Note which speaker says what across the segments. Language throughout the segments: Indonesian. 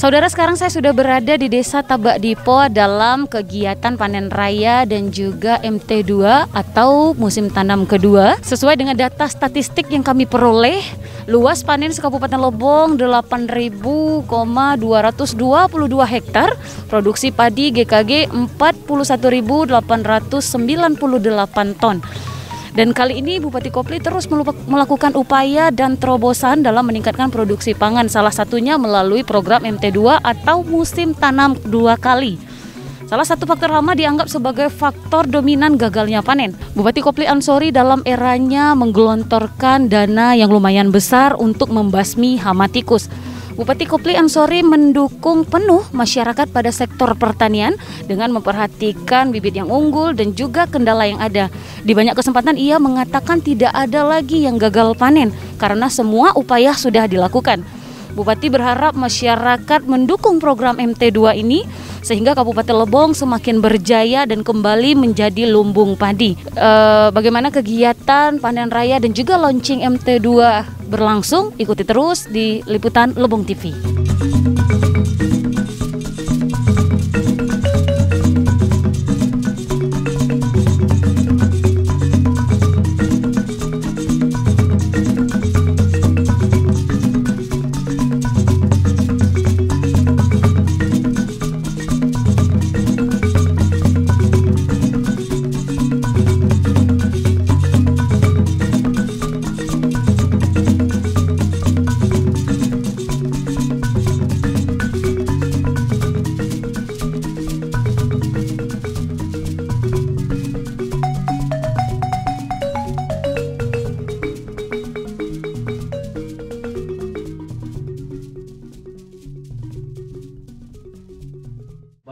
Speaker 1: Saudara, sekarang saya sudah berada di Desa Tabak Dipo dalam kegiatan panen raya dan juga MT2 atau musim tanam kedua. Sesuai dengan data statistik yang kami peroleh, luas panen Kabupaten Lebong 8.222 hektar, produksi padi GKG 41.898 ton. Dan kali ini Bupati Kopli terus melakukan upaya dan terobosan dalam meningkatkan produksi pangan, salah satunya melalui program MT2 atau musim tanam 2 kali. Salah satu faktor hama dianggap sebagai faktor dominan gagalnya panen. Bupati Kopli Ansori dalam eranya menggelontorkan dana yang lumayan besar untuk membasmi hama tikus. Bupati Kopli Ansori mendukung penuh masyarakat pada sektor pertanian dengan memperhatikan bibit yang unggul dan juga kendala yang ada. Di banyak kesempatan ia mengatakan tidak ada lagi yang gagal panen karena semua upaya sudah dilakukan. Bupati berharap masyarakat mendukung program MT2 ini sehingga Kabupaten Lebong semakin berjaya dan kembali menjadi lumbung padi. Bagaimana kegiatan panen raya dan juga launching MT2 berlangsung? Ikuti terus di Liputan Lebong TV.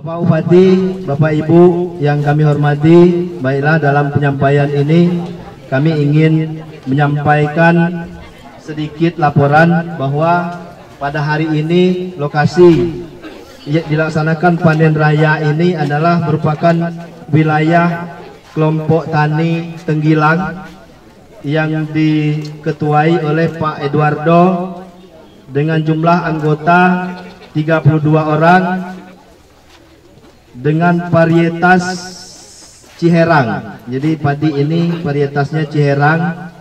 Speaker 2: Bapak Bupati, Bapak Ibu yang kami hormati, baiklah dalam penyampaian ini kami ingin menyampaikan sedikit laporan bahwa pada hari ini lokasi dilaksanakan panen raya ini adalah merupakan wilayah kelompok tani Tenggilang yang diketuai oleh Pak Eduardo dengan jumlah anggota 32 orang dengan varietas Ciherang. Jadi padi ini varietasnya Ciherang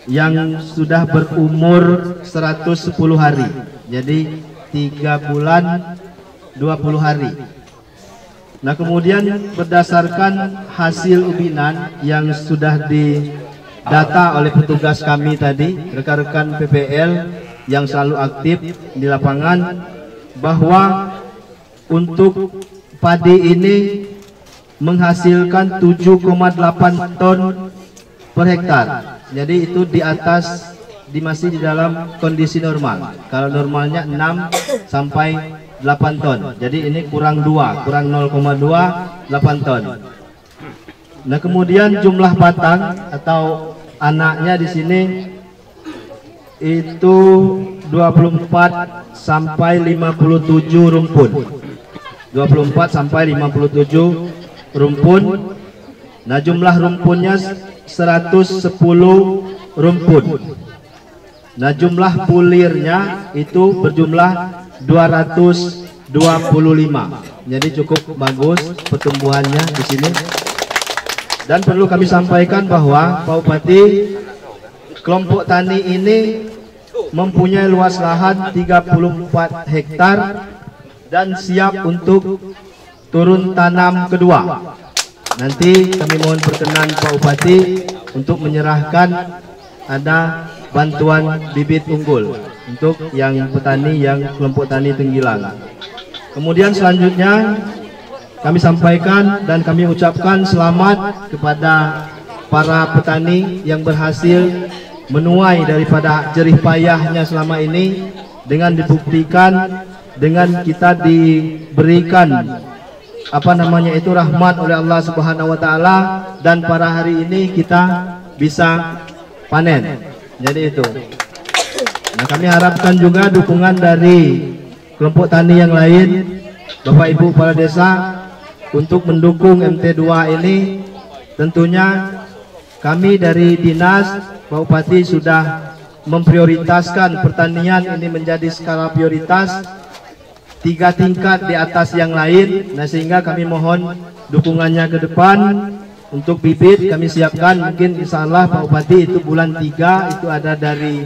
Speaker 2: yang sudah berumur 110 hari. Jadi 3 bulan 20 hari. Nah, kemudian berdasarkan hasil ubinan yang sudah didata oleh petugas kami tadi, rekan-rekan PPL yang selalu aktif di lapangan, bahwa untuk padi ini menghasilkan 7,8 ton per hektar. Jadi itu di atas, masih di dalam kondisi normal. Kalau normalnya 6 sampai 8 ton. Jadi ini kurang 2, kurang 0,2, 8 ton. Nah, kemudian jumlah batang atau anaknya di sini itu 24 sampai 57 rumpun. 24 sampai 57 rumpun. Nah, jumlah rumpunnya 110 rumpun. Nah, jumlah pulirnya itu berjumlah 225. Jadi cukup bagus pertumbuhannya di sini. Dan perlu kami sampaikan bahwa Pak Bupati, kelompok tani ini mempunyai luas lahan 34 hektar dan siap untuk turun tanam kedua. Nanti kami mohon perkenan Pak Bupati untuk menyerahkan ada bantuan bibit unggul untuk yang petani yang kelompok tani Tenggilang. Kemudian selanjutnya kami sampaikan dan kami ucapkan selamat kepada para petani yang berhasil menuai daripada jerih payahnya selama ini dengan dibuktikan dengan kita diberikan rahmat oleh Allah Subhanahu wa taala, dan pada hari ini kita bisa panen. Jadi itu. Nah, kami harapkan juga dukungan dari kelompok tani yang lain, Bapak Ibu kepala desa, untuk mendukung MT2 ini. Tentunya kami dari Dinas Pak Bupati sudah memprioritaskan pertanian ini menjadi skala prioritas 3 tingkat di atas yang lain. Nah, sehingga kami mohon dukungannya ke depan. Untuk bibit kami siapkan, mungkin insya Allah Pak Bupati itu bulan 3 itu ada dari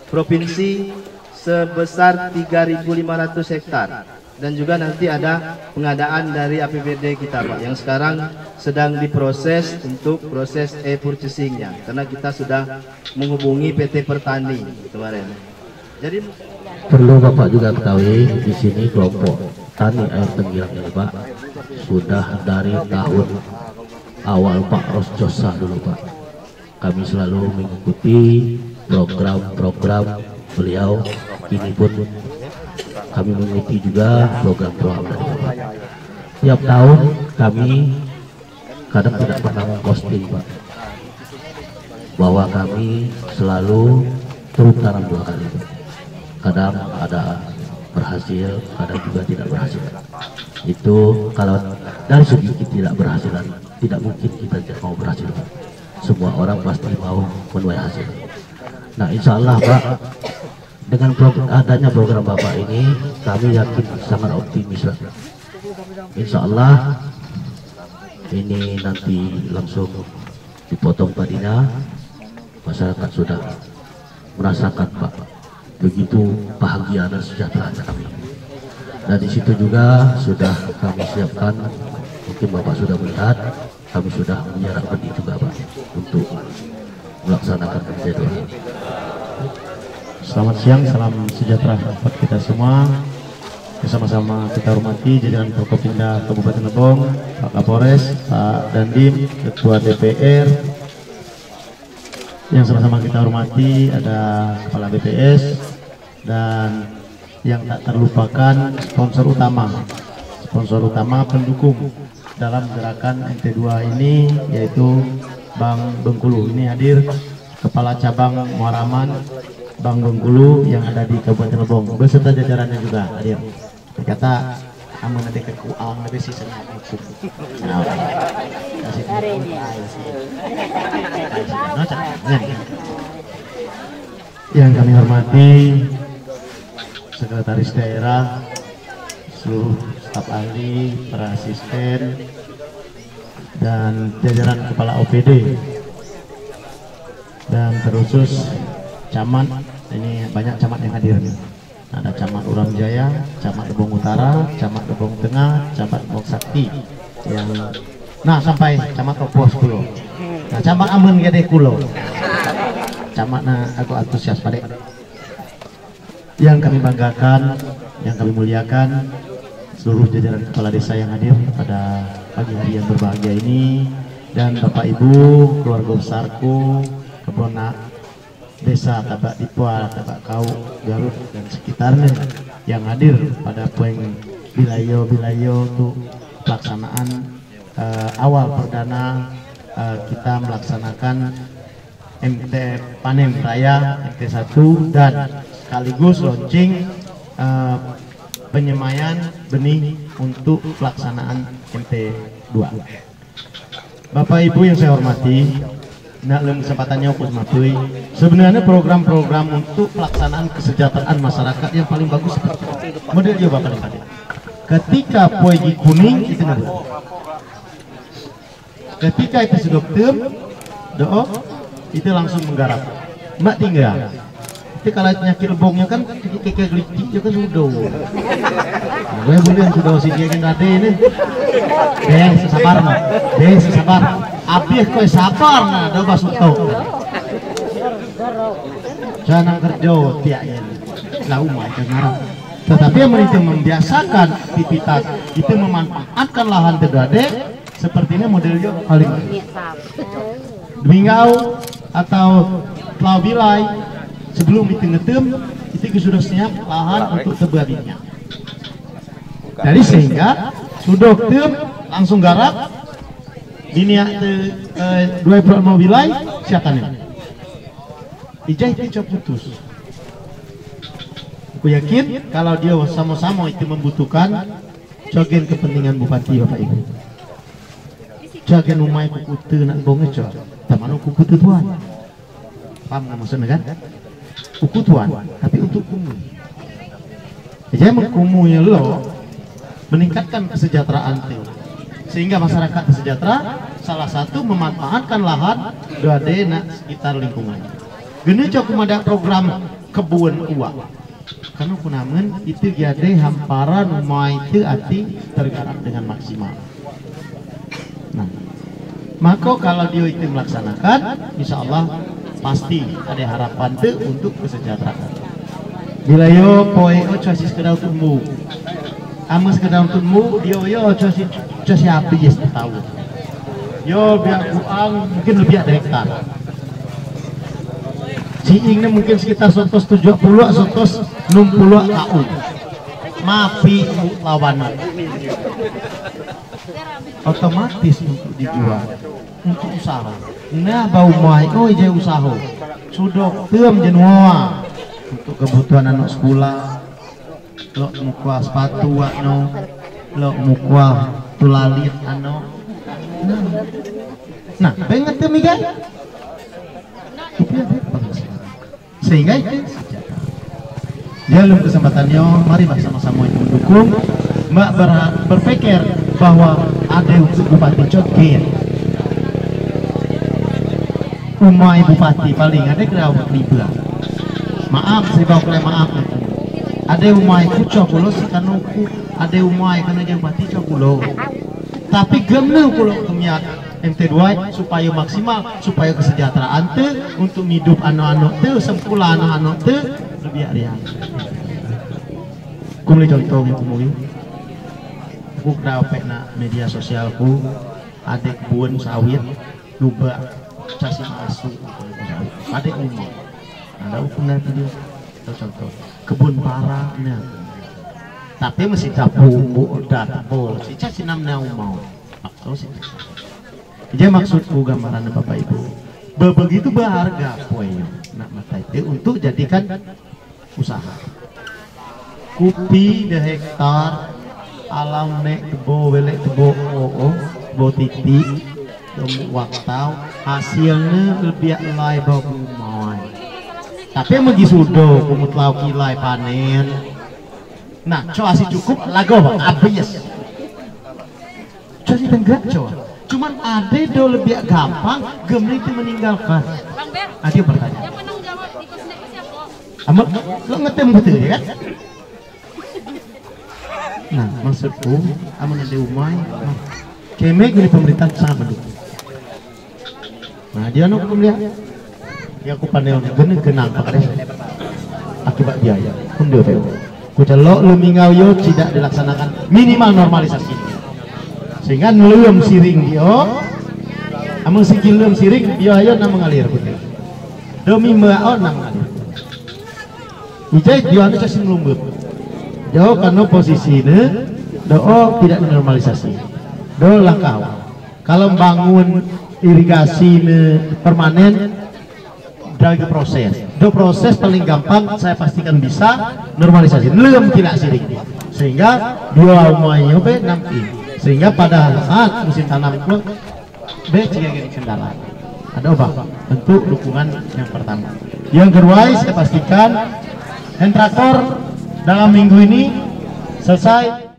Speaker 2: provinsi sebesar 3.500 hektar. Dan juga nanti ada pengadaan dari APBD kita Pak, yang sekarang sedang diproses untuk proses e-purchasing-nya, karena kita sudah menghubungi PT Pertani kemarin. Jadi
Speaker 3: perlu Bapak juga ketahui di sini kelompok tani air Tenggilang ini Pak sudah dari tahun awal Pak Rosjosa dulu Pak. Kami selalu mengikuti program-program beliau. Ini pun kami mengikuti juga program-program dari Bapak. Tiap tahun kami kadang tidak pernah memposting Pak, bahwa kami selalu turun tanam 2 kali Pak. Kadang ada berhasil, kadang juga tidak berhasil. Itu kalau dari segi tidak berhasilan, tidak mungkin kita mau berhasil. Semua orang pasti mau menuai hasil. Nah, insya Allah Pak, dengan adanya program Bapak ini, kami yakin sangat optimis Pak. Insya Allah ini nanti langsung dipotong padinya, masyarakat sudah merasakan Pak, begitu bahagia dan sejahtera kami. Dan di situ juga sudah kami siapkan, mungkin Bapak sudah melihat, kami sudah menyerap benih juga Pak untuk melaksanakan MT2.
Speaker 4: Selamat siang, salam sejahtera buat kita semua. Bersama-sama kita hormati jajaran Forkopimda Kabupaten Lebong, Pak Kapolres, Pak Dandim, Ketua DPR. Yang sama-sama kita hormati ada Kepala BPS dan yang tak terlupakan sponsor utama pendukung dalam gerakan MT2 ini, yaitu Bank Bengkulu. Ini hadir Kepala Cabang Muaraman Bank Bengkulu yang ada di Kabupaten Lebong beserta jajarannya juga hadir. Berkata amun nanti ke kuang nanti sisanya hukum. Yang kami hormati Sekretaris Daerah, seluruh staf ahli, para asisten, dan jajaran kepala OPD, dan terkhusus camat. Ini banyak camat yang hadir nih. Ada Camat Uram Jaya, Camat Lebong Utara, Camat Lebong Tengah, Camat Lebong Sakti, yang sampai Camat Opos Kulo. Nah, Camat Amun Gede Kulo. Camat aku antusias pada. Yang kami banggakan, yang kami muliakan, seluruh jajaran kepala desa yang hadir pada pagi hari yang berbahagia ini, dan Bapak Ibu, keluarga besarku, Kebona Desa Tabak Dipua, Tabak Kau, Garut dan sekitarnya yang hadir pada poin bilayo untuk pelaksanaan awal perdana kita melaksanakan MT Panen Raya MT1 dan sekaligus launching penyemaian benih untuk pelaksanaan MT2. Bapak Ibu yang saya hormati, dalam kesempatannya sebenarnya program-program untuk pelaksanaan kesejahteraan masyarakat yang paling bagus seperti model juga paling tadi. Ketika poigi kuning itu nabi. Ketika itu sudah doa itu langsung menggarap. Mak tinggal. Tapi kalau penyakit lebongnya kan kayak gelicik juga kan sudah. Gue boleh sudah si dia kan tadi ini. Sabar mak. Sabar. Abis kau sabar nah, do basuk tau. Jangan kerja tiaknya. Lah umai kengarang. Tetapi yang itu membiasakan aktivitas itu memanfaatkan lahan tergade sepertinya modelnya paling Demingau atau Pulau Bilai sebelum itu ngetem itu sudah siap lahan untuk terbadinya. Jadi sehingga sudah tem langsung garap ini dua April mau Bilai siakan ini. Ijah itu putus. Aku yakin kalau dia sama-sama itu membutuhkan jogen kepentingan bupati Bapak Ibu. Jogen umai kuku nak bonge cok. Tamanu kuku tuan. Paham nggak maksudnya kan? Kuku tuan, tapi untuk umum. Jadi mengkumunya lo meningkatkan kesejahteraan tuh, sehingga masyarakat sejahtera. Salah satu memanfaatkan lahan gade nak sekitar lingkungan. Gini cukup ada program kebun uak. Karena kunamen itu gade hamparan rumah itu arti tergarap dengan maksimal. Nah, maka kalau dia itu melaksanakan, insya Allah pasti ada harapan tuh untuk kesejahteraan. Bila yo poe cuaci sekedar tumbuh, amas sekedar tumbuh, dia yo cuaci api ya tahu. Yo biar buang mungkin lebih ada hektar. Ciingnya mungkin sekitar 170 atau 60 tahun. Mapi lawan. Otomatis untuk dijual, untuk usaha. Nah bau mai, oh ije usaha. Sudah tiam jenua untuk kebutuhan anak sekolah. Lo muka sepatu no, lo muka tulalit ano. Nah, pengen tuh miga, sehingga itu dalam kesempatannya, mari bersama-sama mendukung. Mbak berpikir bahwa ada bupati Cokir, umai bupati paling ada kerana riba. Maaf, saya bawa maaf. Ada umai kucok si kanuku, ada umai karena jauh bupati Cokulo. Tapi gemel kalau kemiat MT2 supaya maksimal, supaya kesejahteraan te untuk hidup anak-anak te, sempula anak-anak te lebih arian. Kumuli contoh kumuli. Aku dapat na media sosialku, adik kebun sawit, luba cacing asu, adik umur. Ada ukuran video, contoh kebun para, nah. Tapi masih dapur, dapur, si cacing namanya mau. Jadi maksudku gambaran Bapak Ibu, begitu berharga poinnya, nak mata itu untuk jadikan usaha. Kopi de hektar, alam nek tebo, welek tebo, bo titik, waktau, hasilnya lebih lai bagus mau. Tapi megi sudo, kumut lau kilai panen. Nah, coba sih cukup lagu habis. Jadi enggak coba. Cuman ada do lebih gampang, gemli itu meninggalkan. Ada bertanya. Yang menang jawab di kosnek siapa? Amat lo ngetem betul ya kan? Nah, maksudku, aman ada umai. Kemek ini pemerintah sangat mendukung. Nah, dia nak melihat. Ya aku pandai bener kenang pakai akibat biaya. Kundur tu. Kucelok lumingau yo tidak dilaksanakan minimal normalisasi, sehingga belum siring dia, amun sikil belum siring dia ayo nak mengalir putih, demi mau nak mengalir. Ijai dia ada cacing lumbut, jauh karena posisi ini, doa tidak normalisasi, doa langkah. Kalau bangun irigasi permanen. Dari proses paling gampang saya pastikan bisa normalisasi belum tidak sirik, sehingga dua umumnya nanti, sehingga pada saat musim tanam itu jika kendala ada apa bentuk dukungan yang pertama. Yang kedua saya pastikan hand traktor dalam minggu ini selesai.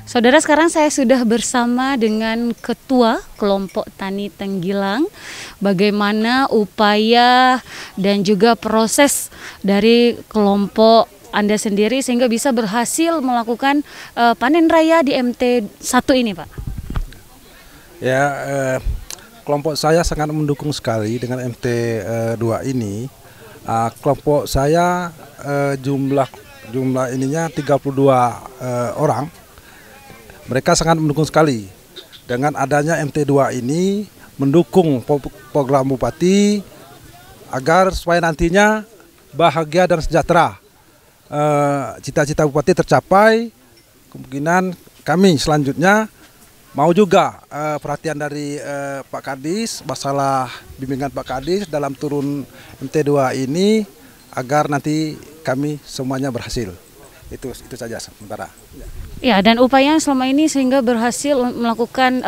Speaker 1: Saudara, sekarang saya sudah bersama dengan Ketua Kelompok Tani Tenggilang. Bagaimana upaya dan juga proses dari kelompok Anda sendiri sehingga bisa berhasil melakukan panen raya di MT1 ini, Pak?
Speaker 5: Ya, kelompok saya sangat mendukung sekali dengan MT2 ini. Kelompok saya jumlah ininya 32 orang. Mereka sangat mendukung sekali dengan adanya MT2 ini, mendukung program Bupati agar supaya nantinya bahagia dan sejahtera. Cita-cita Bupati tercapai. Kemungkinan kami selanjutnya mau juga perhatian dari Pak Kadis, masalah bimbingan Pak Kadis dalam turun MT2 ini agar nanti kami semuanya berhasil. Itu saja sementara.
Speaker 1: Ya, dan upaya selama ini sehingga berhasil melakukan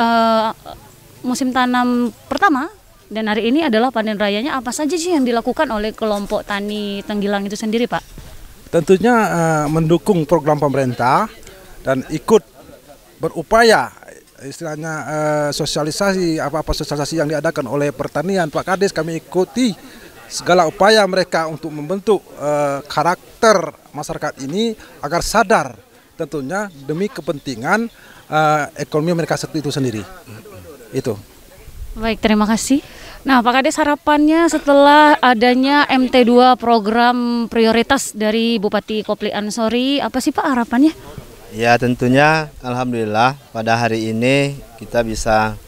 Speaker 1: musim tanam pertama dan hari ini adalah panen rayanya. Apa saja sih yang dilakukan oleh kelompok tani Tenggilang itu sendiri, Pak?
Speaker 5: Tentunya mendukung program pemerintah dan ikut berupaya, istilahnya sosialisasi sosialisasi yang diadakan oleh pertanian Pak Kades. Kami ikuti segala upaya mereka untuk membentuk karakter masyarakat ini agar sadar, tentunya demi kepentingan ekonomi mereka itu sendiri. Itu.
Speaker 1: Baik, terima kasih. Nah, Pak Kades, harapannya setelah adanya MT2 program prioritas dari Bupati Kopli Ansori, apa sih Pak harapannya?
Speaker 2: Ya, tentunya alhamdulillah pada hari ini kita bisa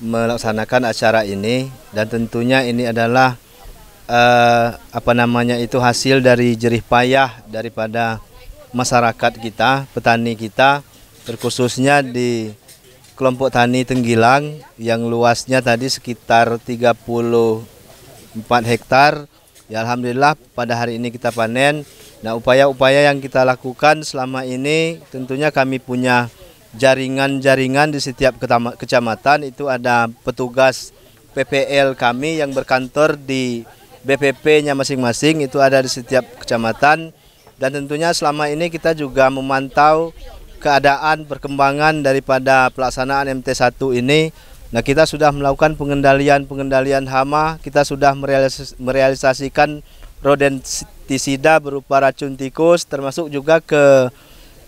Speaker 2: melaksanakan acara ini, dan tentunya ini adalah hasil dari jerih payah daripada masyarakat kita, petani kita, terkhususnya di kelompok tani Tenggilang yang luasnya tadi sekitar 34 hektar. Ya, alhamdulillah pada hari ini kita panen. Nah, upaya-upaya yang kita lakukan selama ini, tentunya kami punya jaringan-jaringan di setiap kecamatan. Itu ada petugas PPL kami yang berkantor di BPP-nya masing-masing, itu ada di setiap kecamatan. Dan tentunya selama ini kita juga memantau keadaan perkembangan daripada pelaksanaan MT1 ini. Nah, kita sudah melakukan pengendalian hama, kita sudah merealisasikan rodentisida berupa racun tikus, termasuk juga ke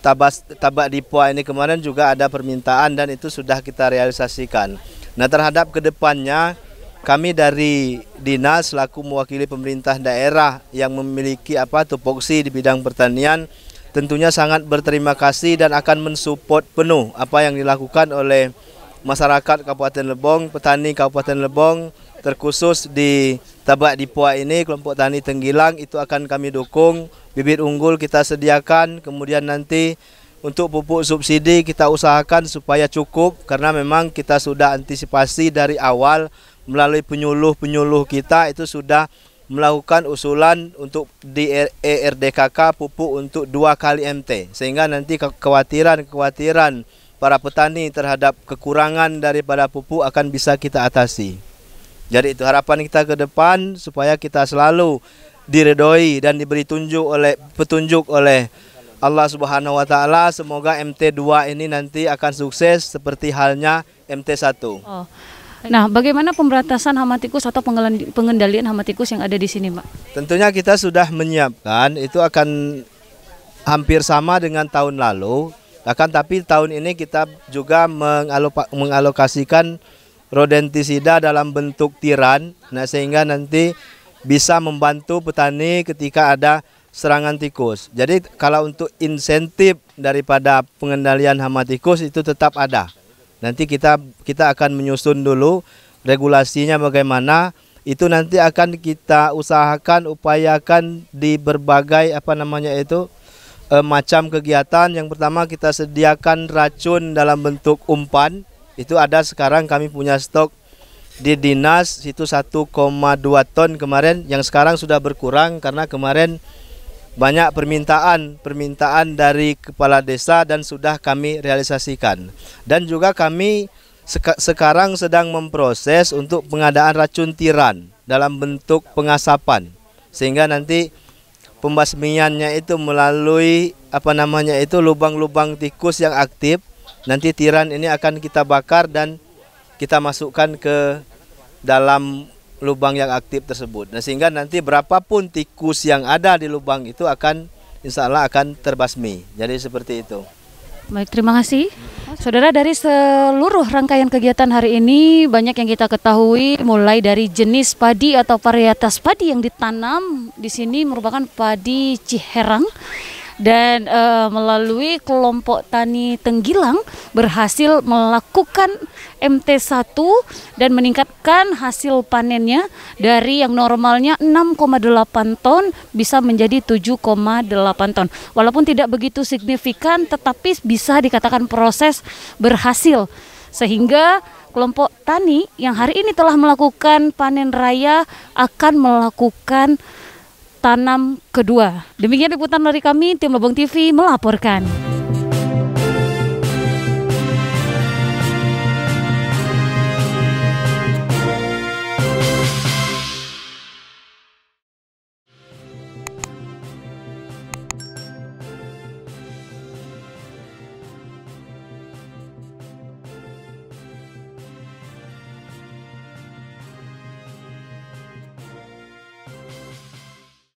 Speaker 2: Tabak Dipua ini kemarin juga ada permintaan dan itu sudah kita realisasikan. Nah, terhadap kedepannya kami dari dinas selaku mewakili pemerintah daerah yang memiliki tupoksi di bidang pertanian tentunya sangat berterima kasih dan akan mensupport penuh apa yang dilakukan oleh masyarakat Kabupaten Lebong, petani Kabupaten Lebong, terkhusus di Tabak Dipua ini kelompok tani Tenggilang itu akan kami dukung. Bibit unggul kita sediakan, kemudian nanti untuk pupuk subsidi kita usahakan supaya cukup, karena memang kita sudah antisipasi dari awal melalui penyuluh-penyuluh kita itu sudah melakukan usulan untuk di ERDKK pupuk untuk 2 kali MT, sehingga nanti kekhawatiran para petani terhadap kekurangan daripada pupuk akan bisa kita atasi. Jadi itu harapan kita ke depan, supaya kita selalu diridhoi dan diberi petunjuk oleh Allah Subhanahu wa taala. Semoga MT2 ini nanti akan sukses seperti halnya MT1.
Speaker 1: Oh. Nah, bagaimana pemberantasan hama tikus atau pengendalian hama tikus yang ada di sini, Pak?
Speaker 2: Tentunya kita sudah menyiapkan, itu akan hampir sama dengan tahun lalu. Tapi tahun ini kita juga mengalokasikan rodentisida dalam bentuk tiran. Nah, sehingga nanti bisa membantu petani ketika ada serangan tikus. Jadi kalau untuk insentif daripada pengendalian hama tikus itu tetap ada. Nanti kita akan menyusun dulu regulasinya bagaimana. Itu nanti akan kita usahakan, upayakan di berbagai macam kegiatan. Yang pertama kita sediakan racun dalam bentuk umpan. Itu ada sekarang kami punya stok di dinas itu 1,2 ton kemarin, yang sekarang sudah berkurang karena kemarin banyak permintaan dari kepala desa dan sudah kami realisasikan. Dan juga kami sekarang sedang memproses untuk pengadaan racun tiran dalam bentuk pengasapan, sehingga nanti pembasmiannya itu melalui apa namanya itu lubang-lubang tikus yang aktif. Nanti tiran ini akan kita bakar dan kita masukkan ke dalam lubang yang aktif tersebut. Nah, sehingga nanti berapapun tikus yang ada di lubang itu akan insya Allah akan terbasmi. Jadi seperti itu.
Speaker 1: Baik, terima kasih. Saudara, dari seluruh rangkaian kegiatan hari ini banyak yang kita ketahui, mulai dari jenis padi atau varietas padi yang ditanam di sini merupakan padi Ciherang. Dan melalui kelompok tani Tenggilang berhasil melakukan MT1 dan meningkatkan hasil panennya dari yang normalnya 6,8 ton bisa menjadi 7,8 ton. Walaupun tidak begitu signifikan, tetapi bisa dikatakan proses berhasil. Sehingga kelompok tani yang hari ini telah melakukan panen raya akan melakukan tanam kedua. Demikian liputan dari kami, tim Lebong TV melaporkan.